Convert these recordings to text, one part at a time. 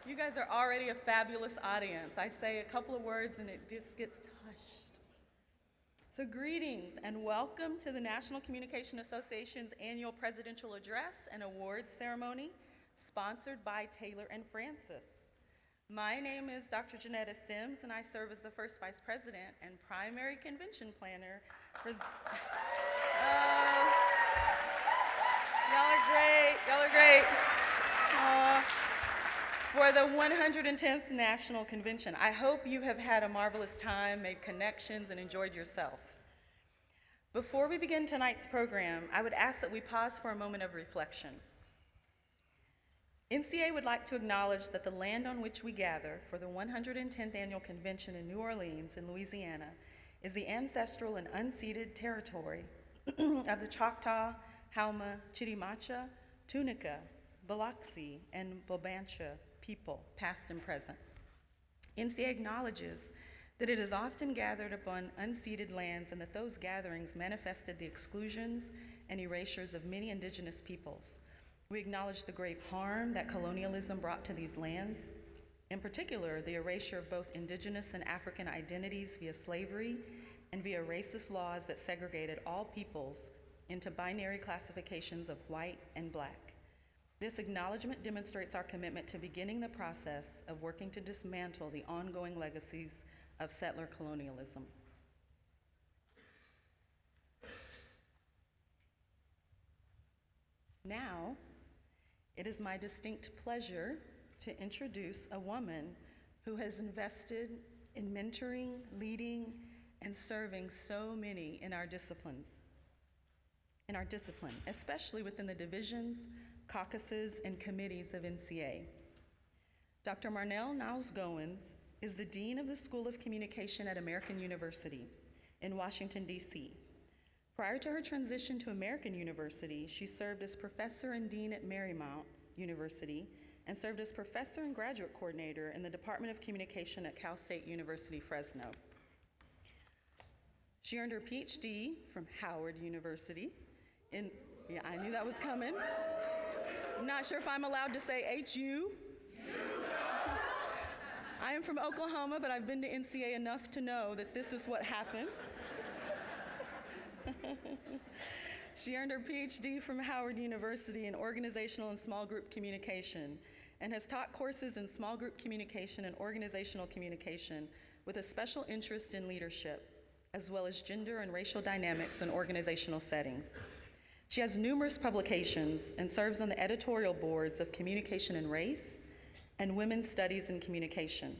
You guys are already a fabulous audience. I say a couple of words and it just gets hushed. So greetings and welcome to the National Communication Association's annual Presidential Address and Awards Ceremony, sponsored by Taylor and Francis. My name is Dr. Jeanetta Sims, and I serve as the first Vice President and primary convention planner for y'all are great. For the 110th National Convention. I hope you have had a marvelous time, made connections, and enjoyed yourself. Before we begin tonight's program, I would ask that we pause for a moment of reflection. NCA would like to acknowledge that the land on which we gather for the 110th Annual Convention in New Orleans in Louisiana is the ancestral and unceded territory of the Choctaw, Hauma, Chitimacha, Tunica, Biloxi, and Bobancha people, past and present. NCA acknowledges that it is often gathered upon unceded lands and that those gatherings manifested the exclusions and erasures of many indigenous peoples. We acknowledge the grave harm that colonialism brought to these lands, in particular, the erasure of both indigenous and African identities via slavery and via racist laws that segregated all peoples into binary classifications of white and black. This acknowledgement demonstrates our commitment to beginning the process of working to dismantle the ongoing legacies of settler colonialism. Now, it is my distinct pleasure to introduce a woman who has invested in mentoring, leading, and serving so many in our discipline, especially within the divisions, caucuses, and committees of NCA. Dr. Marnel Niles Goins is the Dean of the School of Communication at American University in Washington, D.C. Prior to her transition to American University, she served as professor and dean at Marymount University and served as professor and graduate coordinator in the Department of Communication at Cal State University, Fresno. She earned her Ph.D. from Howard University in, yeah, I knew that was coming. I'm not sure if I'm allowed to say HU. I am from Oklahoma, but I've been to NCA enough to know that this is what happens. She earned her Ph.D. from Howard University in organizational and small group communication and has taught courses in small group communication and organizational communication with a special interest in leadership, as well as gender and racial dynamics in organizational settings. She has numerous publications and serves on the editorial boards of Communication and Race and Women's Studies in Communication.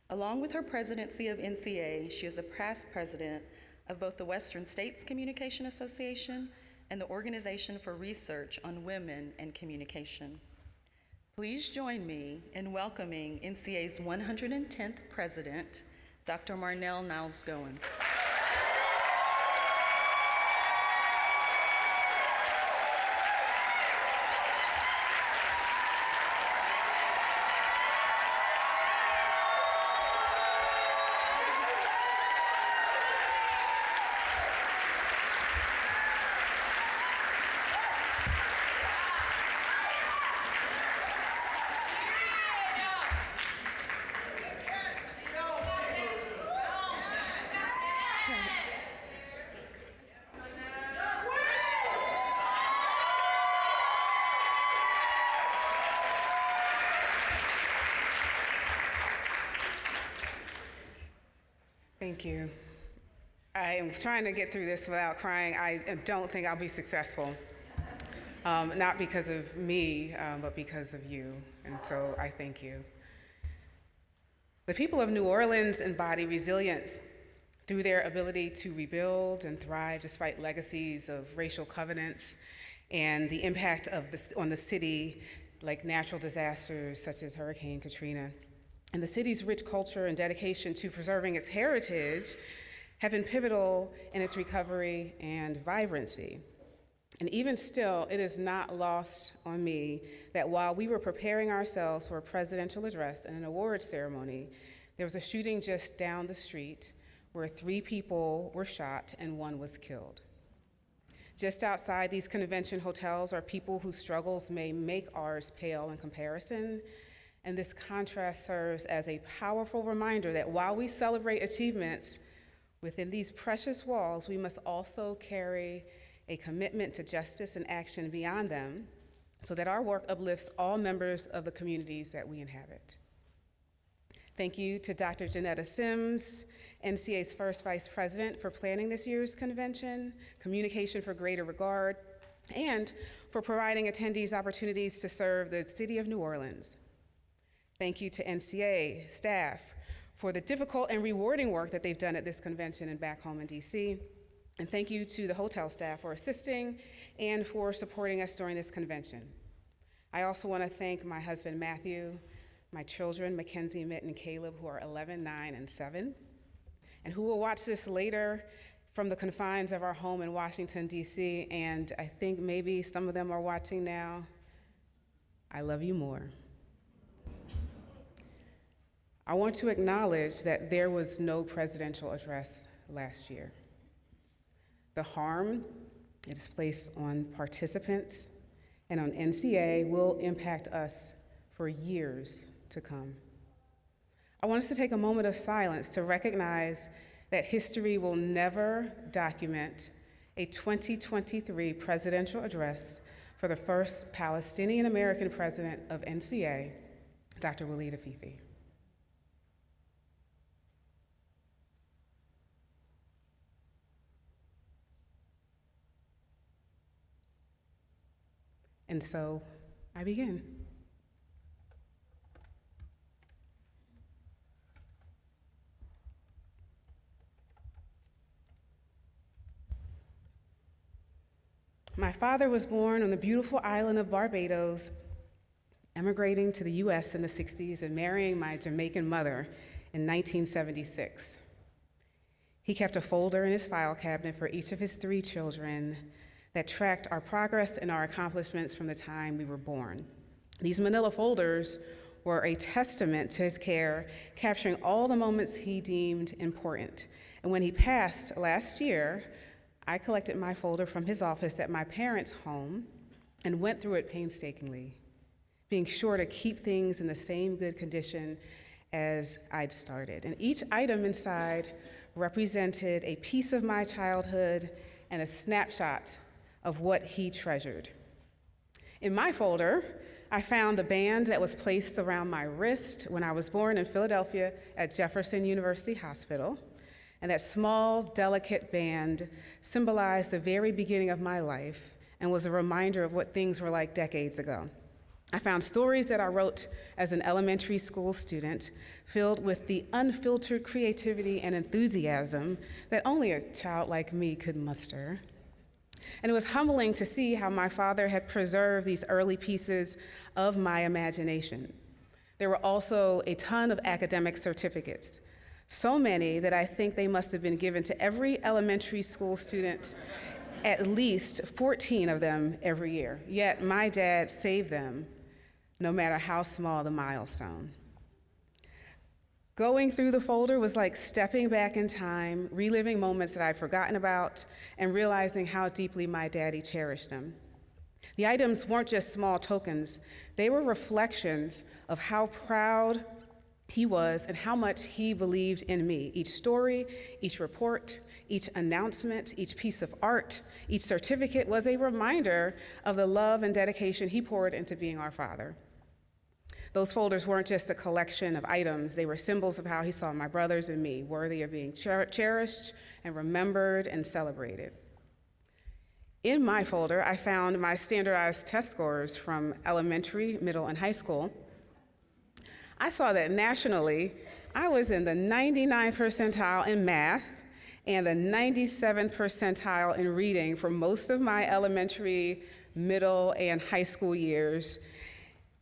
Along with her presidency of NCA, she is a past president of both the Western States Communication Association and the Organization for Research on Women and Communication. Please join me in welcoming NCA's 110th president, Dr. Marnel Niles Goins. Thank you. I am trying to get through this without crying. I don't think I'll be successful. Not because of me, but because of you. And so I thank you. The people of New Orleans embody resilience through their ability to rebuild and thrive despite legacies of racial covenants and the impact on the city, like natural disasters such as Hurricane Katrina. And the city's rich culture and dedication to preserving its heritage have been pivotal in its recovery and vibrancy. And even still, it is not lost on me that while we were preparing ourselves for a presidential address and an awards ceremony, there was a shooting just down the street where 3 people were shot and 1 was killed. Just outside these convention hotels are people whose struggles may make ours pale in comparison, And this contrast serves as a powerful reminder that while we celebrate achievements within these precious walls, we must also carry a commitment to justice and action beyond them so that our work uplifts all members of the communities that we inhabit. Thank you to Dr. Jeanetta Sims, NCA's first vice president, for planning this year's convention, Communication for Greater Regard, and for providing attendees opportunities to serve the city of New Orleans. Thank you to NCA staff for the difficult and rewarding work that they've done at this convention and back home in DC. And thank you to the hotel staff for assisting and for supporting us during this convention. I also want to thank my husband, Matthew, my children, Mackenzie, Mitt, and Caleb, who are 11, 9, and 7, and who will watch this later from the confines of our home in Washington, D.C., and I think maybe some of them are watching now. I love you more. I want to acknowledge that there was no presidential address last year. The harm it is placed on participants and on NCA will impact us for years to come. I want us to take a moment of silence to recognize that history will never document a 2023 presidential address for the first Palestinian-American president of NCA, Dr. Walid Afifi. And so I begin. My father was born on the beautiful island of Barbados, emigrating to the US in the 60s and marrying my Jamaican mother in 1976. He kept a folder in his file cabinet for each of his 3 children that tracked our progress and our accomplishments from the time we were born. These manila folders were a testament to his care, capturing all the moments he deemed important. And when he passed last year, I collected my folder from his office at my parents' home and went through it painstakingly, being sure to keep things in the same good condition as I'd started. And each item inside represented a piece of my childhood and a snapshot of what he treasured. In my folder, I found the band that was placed around my wrist when I was born in Philadelphia at Jefferson University Hospital. And that small, delicate band symbolized the very beginning of my life and was a reminder of what things were like decades ago. I found stories that I wrote as an elementary school student, filled with the unfiltered creativity and enthusiasm that only a child like me could muster. And it was humbling to see how my father had preserved these early pieces of my imagination. There were also a ton of academic certificates, so many that I think they must have been given to every elementary school student, at least 14 of them every year. Yet my dad saved them, no matter how small the milestone. Going through the folder was like stepping back in time, reliving moments that I'd forgotten about, and realizing how deeply my daddy cherished them. The items weren't just small tokens, they were reflections of how proud he was and how much he believed in me. Each story, each report, each announcement, each piece of art, each certificate was a reminder of the love and dedication he poured into being our father. Those folders weren't just a collection of items, they were symbols of how he saw my brothers and me, worthy of being cherished and remembered and celebrated. In my folder, I found my standardized test scores from elementary, middle, and high school. I saw that nationally, I was in the 99th percentile in math and the 97th percentile in reading for most of my elementary, middle, and high school years.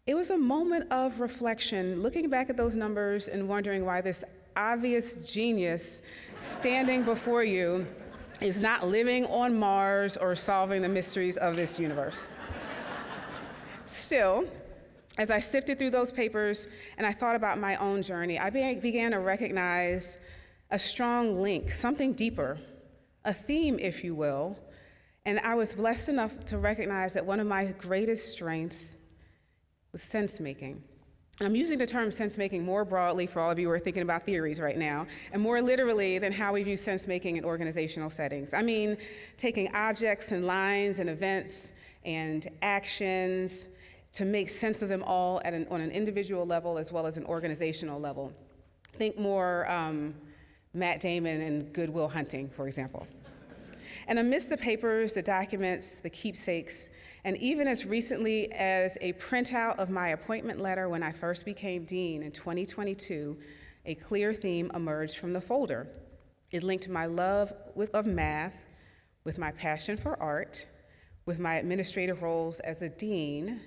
It was a moment of reflection, looking back at those numbers and wondering why this obvious genius standing before you is not living on Mars or solving the mysteries of this universe. Still, as I sifted through those papers and I thought about my own journey, I began to recognize a strong link, something deeper, a theme, if you will, and I was blessed enough to recognize that one of my greatest strengths was sense-making. And I'm using the term sense-making more broadly for all of you who are thinking about theories right now, and more literally than how we view sense-making in organizational settings. I mean, taking objects and lines and events and actions to make sense of them all on an individual level as well as an organizational level. Think more Matt Damon and Good Will Hunting, for example. And amidst the papers, the documents, the keepsakes, and even as recently as a printout of my appointment letter when I first became dean in 2022, a clear theme emerged from the folder. It linked my love of math with my passion for art, with my administrative roles as a dean,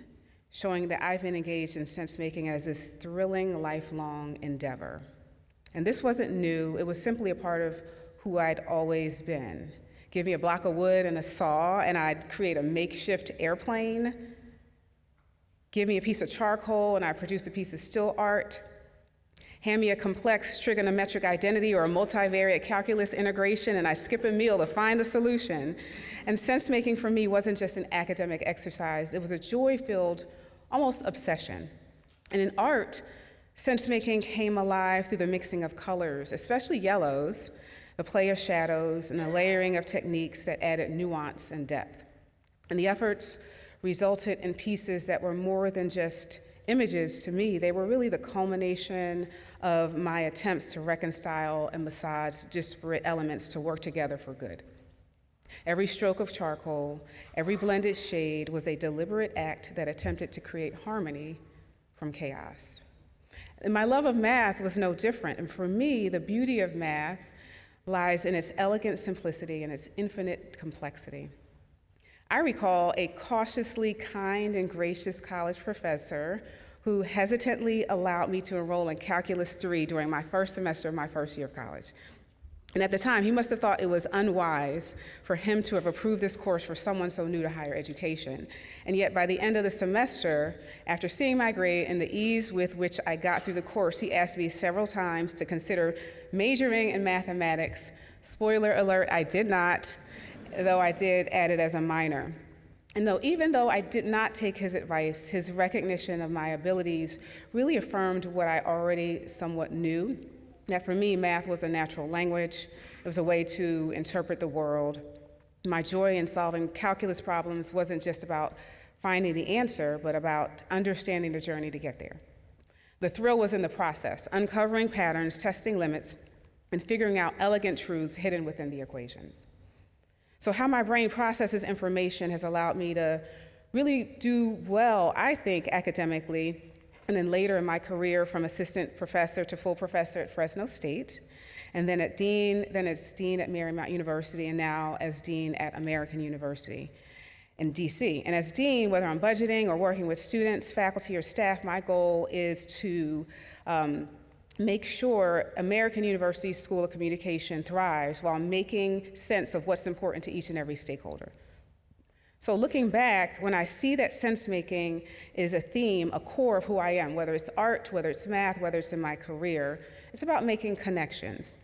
showing that I've been engaged in sense-making as this thrilling, lifelong endeavor. And this wasn't new, it was simply a part of who I'd always been. Give me a block of wood and a saw, and I'd create a makeshift airplane. Give me a piece of charcoal, and I'd produce a piece of still art. Hand me a complex trigonometric identity or a multivariate calculus integration, and I skip a meal to find the solution. And sense-making for me wasn't just an academic exercise, it was a joy-filled, almost obsession. And in art, sense-making came alive through the mixing of colors, especially yellows, the play of shadows, and the layering of techniques that added nuance and depth. And the efforts resulted in pieces that were more than just images to me. They were really the culmination of my attempts to reconcile and massage disparate elements to work together for good. Every stroke of charcoal, every blended shade was a deliberate act that attempted to create harmony from chaos. And my love of math was no different, and for me, the beauty of math lies in its elegant simplicity and its infinite complexity. I recall a cautiously kind and gracious college professor who hesitantly allowed me to enroll in Calculus 3 during my first semester of my first year of college. And at the time, he must have thought it was unwise for him to have approved this course for someone so new to higher education. And yet, by the end of the semester, after seeing my grade and the ease with which I got through the course, he asked me several times to consider majoring in mathematics. Spoiler alert, I did not, though I did add it as a minor. And even though I did not take his advice, his recognition of my abilities really affirmed what I already somewhat knew, that for me, math was a natural language. It was a way to interpret the world. My joy in solving calculus problems wasn't just about finding the answer, but about understanding the journey to get there. The thrill was in the process, uncovering patterns, testing limits, and figuring out elegant truths hidden within the equations. So how my brain processes information has allowed me to really do well, I think, academically, and then later in my career from assistant professor to full professor at Fresno State, and then as dean at Marymount University, and now as dean at American University in DC. And as dean, whether I'm budgeting or working with students, faculty, or staff, my goal is to make sure American University School of Communication thrives while making sense of what's important to each and every stakeholder. So looking back, when I see that sense-making is a theme, a core of who I am, whether it's art, whether it's math, whether it's in my career, it's about making connections,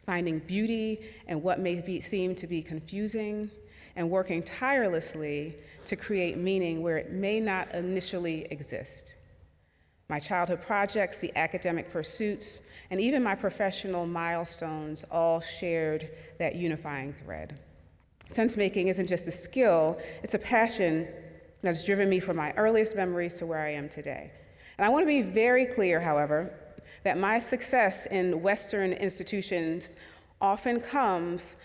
finding beauty in what may seem to be confusing, and working tirelessly to create meaning where it may not initially exist. My childhood projects, the academic pursuits, and even my professional milestones all shared that unifying thread. Sense-making isn't just a skill, it's a passion that's driven me from my earliest memories to where I am today. And I want to be very clear, however, that my success in Western institutions often comes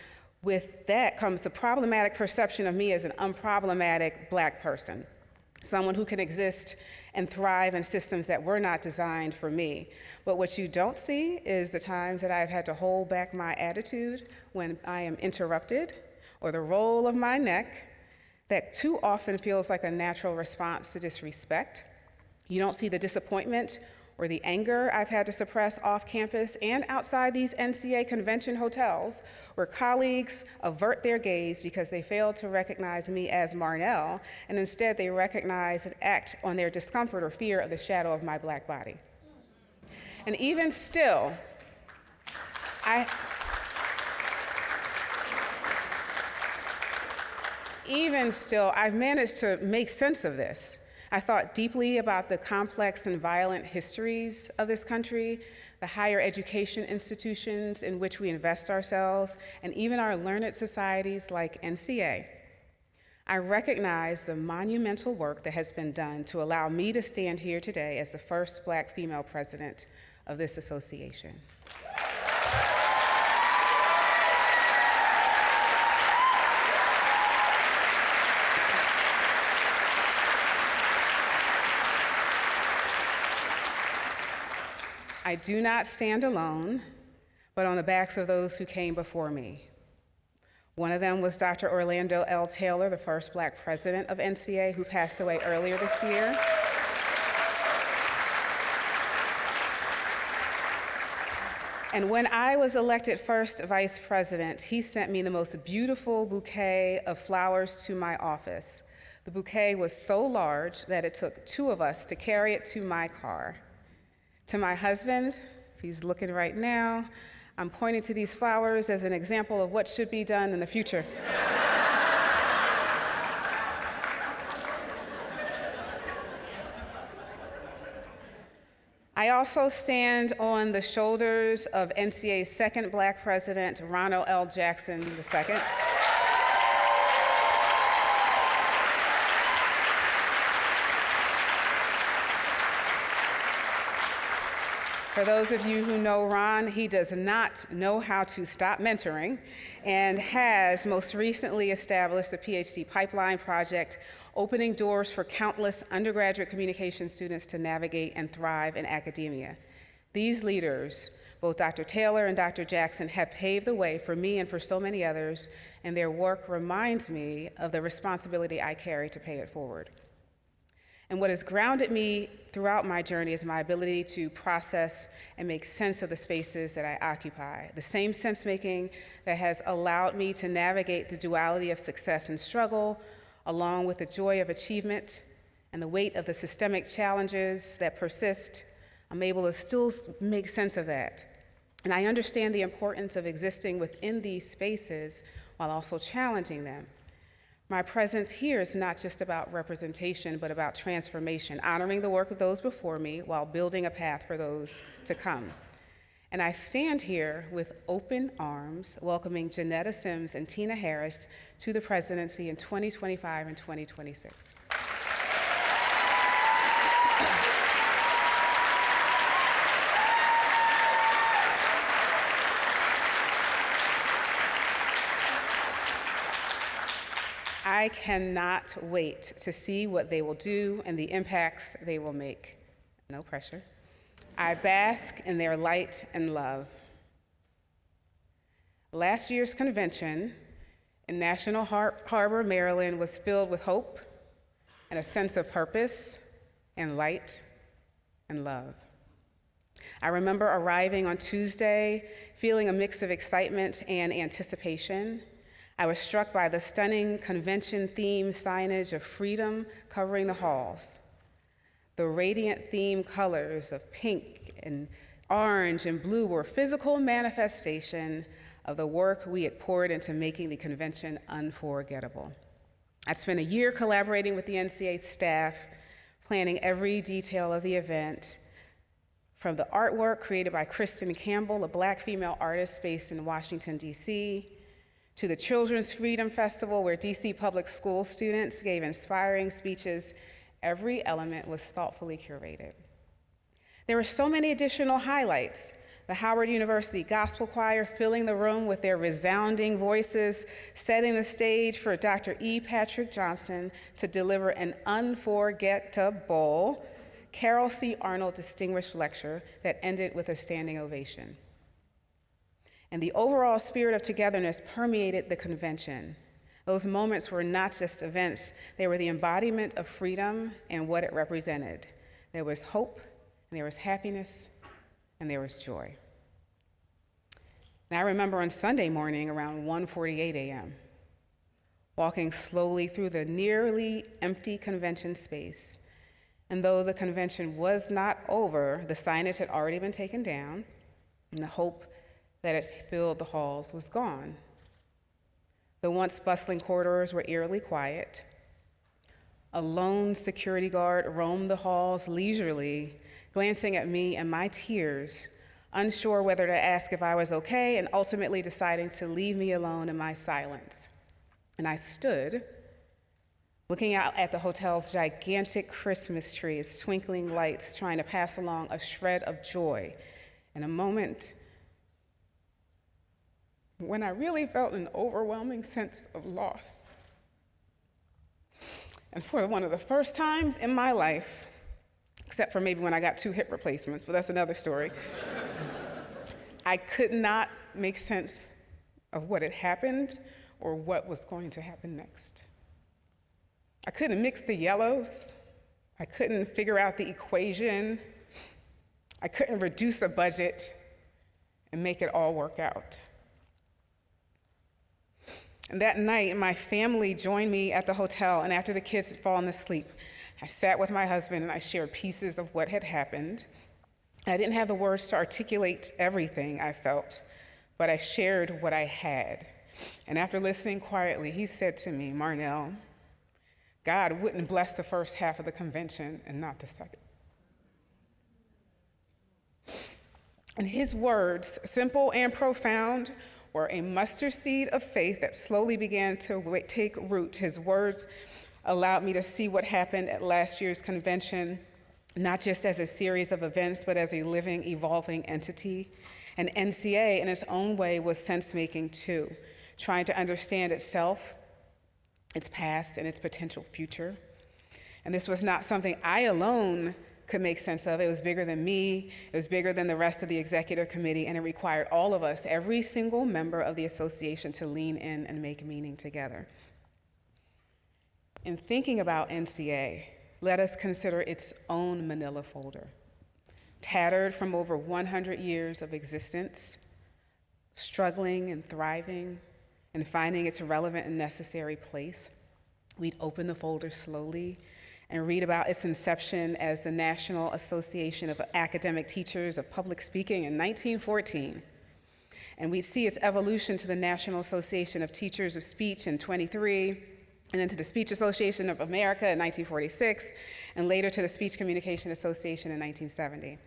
the problematic perception of me as an unproblematic Black person, someone who can exist and thrive in systems that were not designed for me. But what you don't see is the times that I've had to hold back my attitude when I am interrupted, or the roll of my neck that too often feels like a natural response to disrespect. You don't see the disappointment or the anger I've had to suppress off campus and outside these NCA convention hotels, where colleagues avert their gaze because they fail to recognize me as Marnel, and instead they recognize and act on their discomfort or fear of the shadow of my Black body. And even still, I've managed to make sense of this. I thought deeply about the complex and violent histories of this country, the higher education institutions in which we invest ourselves, and even our learned societies like NCA. I recognize the monumental work that has been done to allow me to stand here today as the first Black female president of this association. I do not stand alone, but on the backs of those who came before me. One of them was Dr. Orlando L. Taylor, the first Black president of NCA, who passed away earlier this year. And when I was elected first vice president, he sent me the most beautiful bouquet of flowers to my office. The bouquet was so large that it took two of us to carry it to my car. To my husband, if he's looking right now, I'm pointing to these flowers as an example of what should be done in the future. I also stand on the shoulders of NCA's second Black president, Marnel L. Jackson II. For those of you who know Ron, he does not know how to stop mentoring and has most recently established a Ph.D. pipeline project, opening doors for countless undergraduate communication students to navigate and thrive in academia. These leaders, both Dr. Taylor and Dr. Jackson, have paved the way for me and for so many others, and their work reminds me of the responsibility I carry to pay it forward. And what has grounded me throughout my journey is my ability to process and make sense of the spaces that I occupy, the same sense-making that has allowed me to navigate the duality of success and struggle, along with the joy of achievement and the weight of the systemic challenges that persist. I'm able to still make sense of that. And I understand the importance of existing within these spaces while also challenging them. My presence here is not just about representation, but about transformation, honoring the work of those before me while building a path for those to come. And I stand here with open arms, welcoming Jeanetta Sims and Tina Harris to the presidency in 2025 and 2026. I cannot wait to see what they will do and the impacts they will make. No pressure. I bask in their light and love. Last year's convention in National Harbor, Maryland was filled with hope and a sense of purpose and light and love. I remember arriving on Tuesday feeling a mix of excitement and anticipation. I was struck by the stunning convention-themed signage of freedom covering the halls. The radiant theme colors of pink and orange and blue were a physical manifestation of the work we had poured into making the convention unforgettable. I spent a year collaborating with the NCA staff, planning every detail of the event, from the artwork created by Kristen Campbell, a Black female artist based in Washington, D.C., to the Children's Freedom Festival, where DC public school students gave inspiring speeches. Every element was thoughtfully curated. There were so many additional highlights. The Howard University Gospel Choir filling the room with their resounding voices, setting the stage for Dr. E. Patrick Johnson to deliver an unforgettable Carol C. Arnold Distinguished Lecture that ended with a standing ovation. And the overall spirit of togetherness permeated the convention. Those moments were not just events, they were the embodiment of freedom and what it represented. There was hope, and there was happiness, and there was joy. And I remember on Sunday morning around 1:48 a.m., walking slowly through the nearly empty convention space. And though the convention was not over, the signage had already been taken down, and the hope that it filled the halls was gone. The once bustling corridors were eerily quiet. A lone security guard roamed the halls leisurely, glancing at me and my tears, unsure whether to ask if I was okay, and ultimately deciding to leave me alone in my silence. And I stood, looking out at the hotel's gigantic Christmas tree, its twinkling lights, trying to pass along a shred of joy in a moment when I really felt an overwhelming sense of loss. And for one of the first times in my life, except for maybe when I got 2 hip replacements, but that's another story, I could not make sense of what had happened or what was going to happen next. I couldn't mix the yellows. I couldn't figure out the equation. I couldn't reduce a budget and make it all work out. And that night, my family joined me at the hotel, and after the kids had fallen asleep, I sat with my husband and I shared pieces of what had happened. I didn't have the words to articulate everything I felt, but I shared what I had. And after listening quietly, he said to me, "Marnel, God wouldn't bless the first half of the convention and not the second." And his words, simple and profound, were a mustard seed of faith that slowly began to take root. His words allowed me to see what happened at last year's convention, not just as a series of events, but as a living, evolving entity. And NCA, in its own way, was sense-making too, trying to understand itself, its past, and its potential future. And this was not something I alone could make sense of. It was bigger than me, it was bigger than the rest of the executive committee, and it required all of us, every single member of the association, to lean in and make meaning together. In thinking about NCA, let us consider its own manila folder, tattered from over 100 years of existence, struggling and thriving, and finding its relevant and necessary place. We'd open the folder slowly and read about its inception as the National Association of Academic Teachers of Public Speaking in 1914. And we'd see its evolution to the National Association of Teachers of Speech in 23, and then to the Speech Association of America in 1946, and later to the Speech Communication Association in 1970.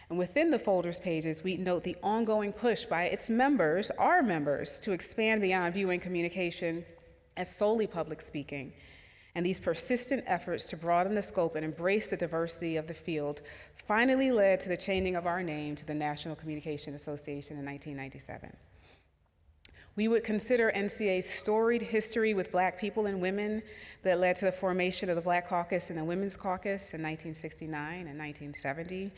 And within the folder's pages, we note the ongoing push by its members, our members, to expand beyond viewing communication as solely public speaking. And these persistent efforts to broaden the scope and embrace the diversity of the field finally led to the changing of our name to the National Communication Association in 1997. We would consider NCA's storied history with Black people and women that led to the formation of the Black Caucus and the Women's Caucus in 1969 and 1970.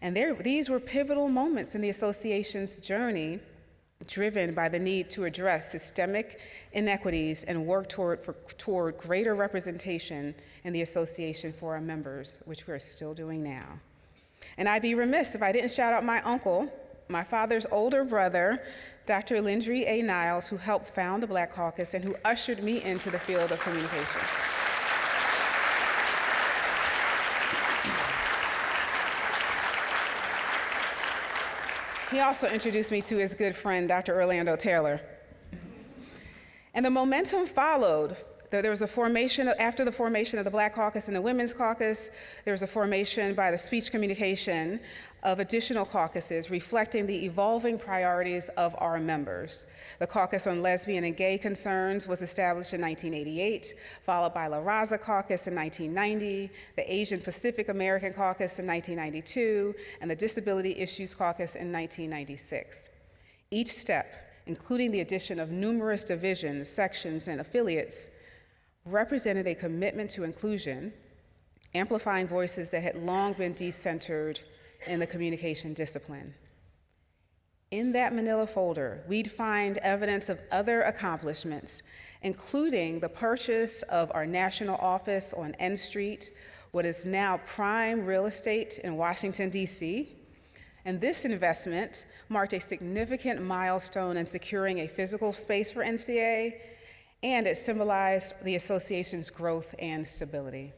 And these were pivotal moments in the association's journey, driven by the need to address systemic inequities and work toward greater representation in the association for our members, which we are still doing now. And I'd be remiss if I didn't shout out my uncle, my father's older brother, Dr. Lindry A. Niles, who helped found the Black Caucus and who ushered me into the field of communication. He also introduced me to his good friend, Dr. Orlando Taylor. And the momentum followed. There was a formation, after the formation of the Black Caucus and the Women's Caucus, there was a formation by the Speech Communication of additional caucuses reflecting the evolving priorities of our members. The Caucus on Lesbian and Gay Concerns was established in 1988, followed by La Raza Caucus in 1990, the Asian Pacific American Caucus in 1992, and the Disability Issues Caucus in 1996. Each step, including the addition of numerous divisions, sections, and affiliates, represented a commitment to inclusion, amplifying voices that had long been decentered in the communication discipline. In that manila folder, we'd find evidence of other accomplishments, including the purchase of our national office on N Street, what is now prime real estate in Washington, D.C. And this investment marked a significant milestone in securing a physical space for NCA, and it symbolized the association's growth and stability.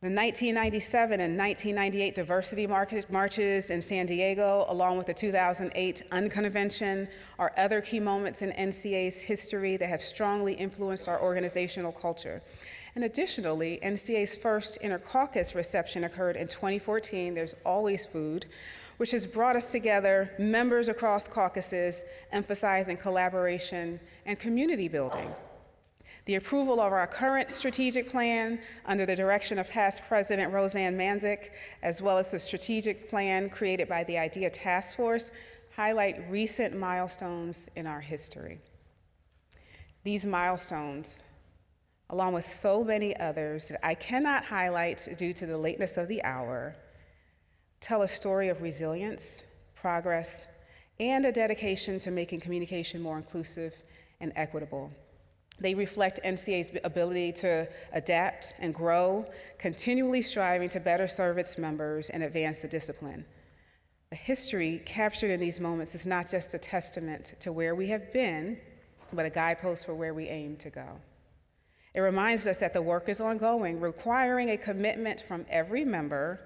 The 1997 and 1998 diversity marches in San Diego, along with the 2008 Unconvention, are other key moments in NCA's history that have strongly influenced our organizational culture. And additionally, NCA's first Intercaucus reception occurred in 2014, There's Always Food, which has brought us together, members across caucuses, emphasizing collaboration and community building. The approval of our current strategic plan under the direction of past President Roseanne Manzik, as well as the strategic plan created by the IDEA Task Force, highlight recent milestones in our history. These milestones, along with so many others that I cannot highlight due to the lateness of the hour, tell a story of resilience, progress, and a dedication to making communication more inclusive and equitable. They reflect NCA's ability to adapt and grow, continually striving to better serve its members and advance the discipline. The history captured in these moments is not just a testament to where we have been, but a guidepost for where we aim to go. It reminds us that the work is ongoing, requiring a commitment from every member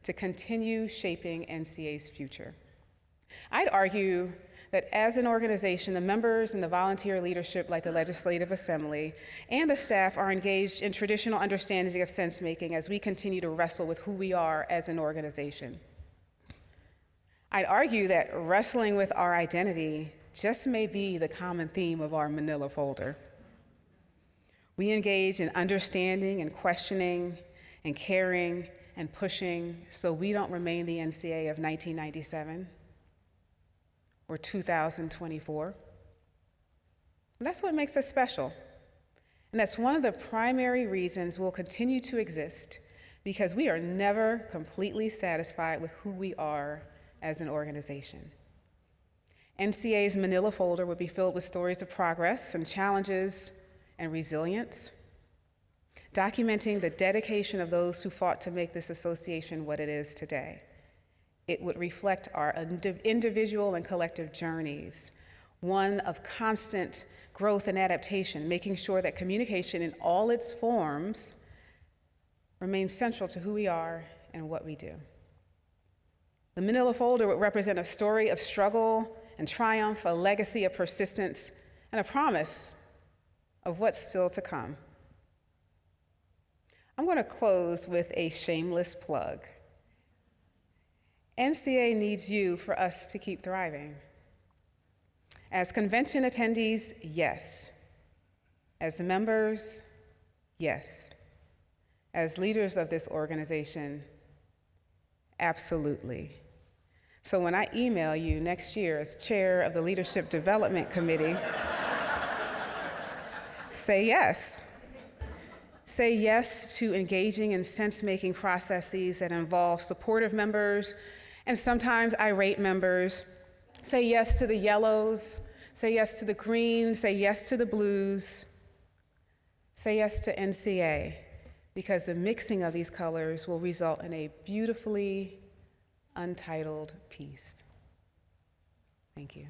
to continue shaping NCA's future. I'd argue that as an organization, the members and the volunteer leadership like the Legislative Assembly and the staff are engaged in traditional understanding of sense-making as we continue to wrestle with who we are as an organization. I'd argue that wrestling with our identity just may be the common theme of our manila folder. We engage in understanding and questioning and caring and pushing so we don't remain the NCA of 1997 or 2024. That's what makes us special. And that's one of the primary reasons we'll continue to exist, because we are never completely satisfied with who we are as an organization. NCA's manila folder would be filled with stories of progress and challenges and resilience, documenting the dedication of those who fought to make this association what it is today. It would reflect our individual and collective journeys, one of constant growth and adaptation, making sure that communication in all its forms remains central to who we are and what we do. The manila folder would represent a story of struggle and triumph, a legacy of persistence, and a promise of what's still to come. I'm going to close with a shameless plug. NCA needs you for us to keep thriving. As convention attendees, yes. As members, yes. As leaders of this organization, absolutely. So when I email you next year as chair of the Leadership Development Committee, say yes. Say yes to engaging in sense-making processes that involve supportive members and sometimes irate members. Say yes to the yellows. Say yes to the greens. Say yes to the blues. Say yes to NCA, because the mixing of these colors will result in a beautifully untitled piece. Thank you.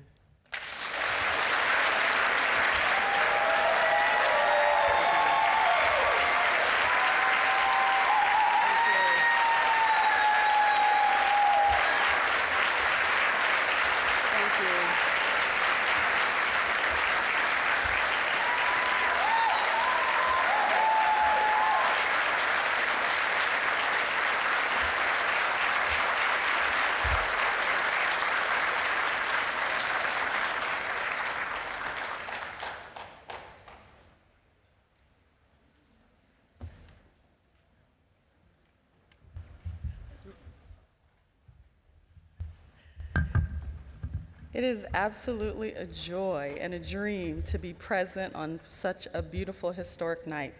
It is absolutely a joy and a dream to be present on such a beautiful historic night.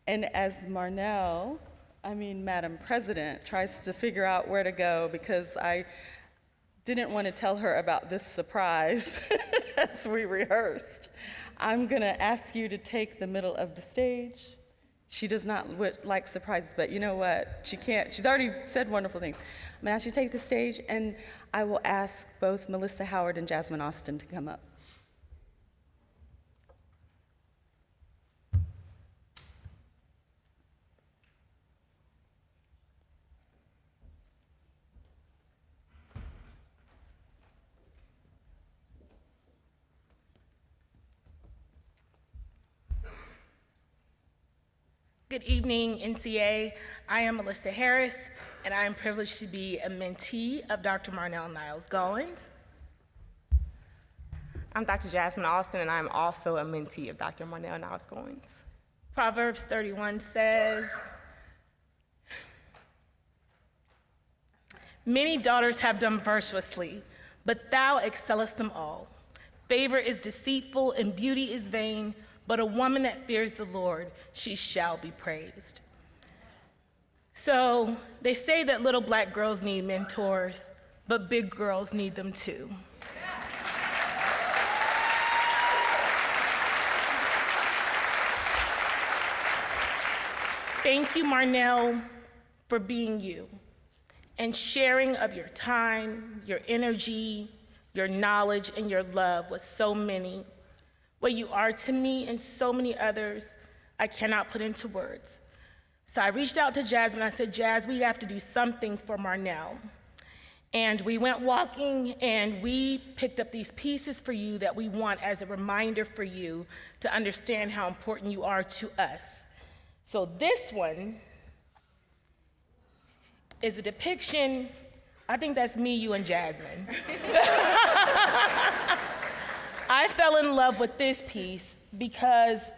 And as Marnel, Madam President, tries to figure out where to go, because I didn't want to tell her about this surprise as we rehearsed, I'm going to ask you to take the middle of the stage. She does not like surprises, but you know what? She can't. She's already said wonderful things. I'm going to ask you to take the stage, and I will ask both Melissa Howard and Jasmine Austin to come up. Good evening, NCA. I am Melissa Harris, and I am privileged to be a mentee of Dr. Marnel Niles Goins. I'm Dr. Jasmine Austin, and I'm also a mentee of Dr. Marnel Niles Goins. Proverbs 31 says, "Many daughters have done virtuously, but thou excellest them all. Favor is deceitful and beauty is vain, but a woman that fears the Lord, she shall be praised." So they say that little black girls need mentors, but big girls need them too. Thank you, Marnel, for being you and sharing of your time, your energy, your knowledge, and your love with so many. What you are to me and so many others, I cannot put into words. So I reached out to Jasmine. I said, Jazz, we have to do something for Marnel. And we went walking, and we picked up these pieces for you that we want as a reminder for you to understand how important you are to us. So this one is a depiction. I think that's me, you, and Jasmine. I fell in love with this piece because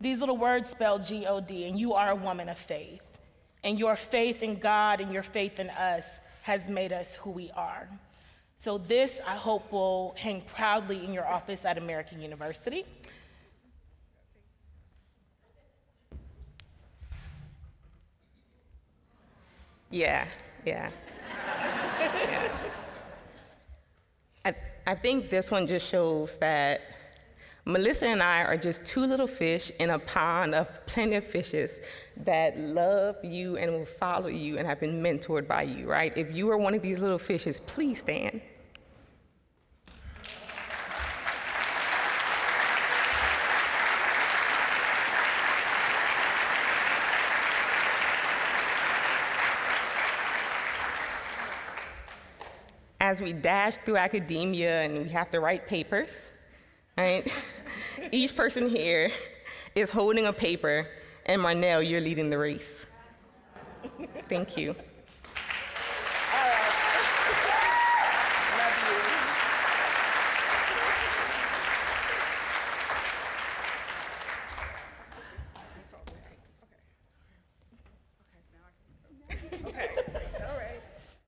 these little words spell G-O-D, and you are a woman of faith. And your faith in God and your faith in us has made us who we are. So this, I hope, will hang proudly in your office at American University. Yeah. I think this one just shows that Melissa and I are just two little fish in a pond of plenty of fishes that love you and will follow you and have been mentored by you, right? If you are one of these little fishes, please stand. As we dash through academia and we have to write papers, right? Each person here is holding a paper, and Marnel, you're leading the race. Thank you.